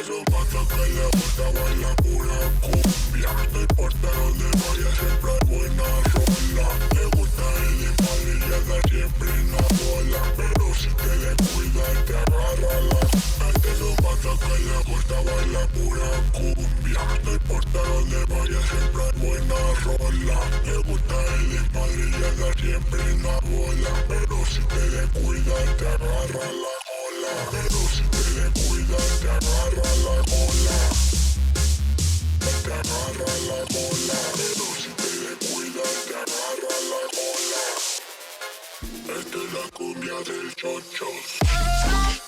Eso pasa que le gusta bailar pura cumbia. No importa dónde vaya, siempre hay buena rola. Le gusta el igual y le da siempre una bola. Pero si te descuidas te agarra la. Eso pasa que le gusta bailar pura cumbia. No importa dónde vaya, siempre hay buena rola. Le gusta el igual y le da siempre una bola. Pero si te descuidas te agarra la cola. Pero si te descuidas te agarra la cola. Te agarra la cola. Pero si te descuidas te agarra la cola. Esta es la cumbia del chochos.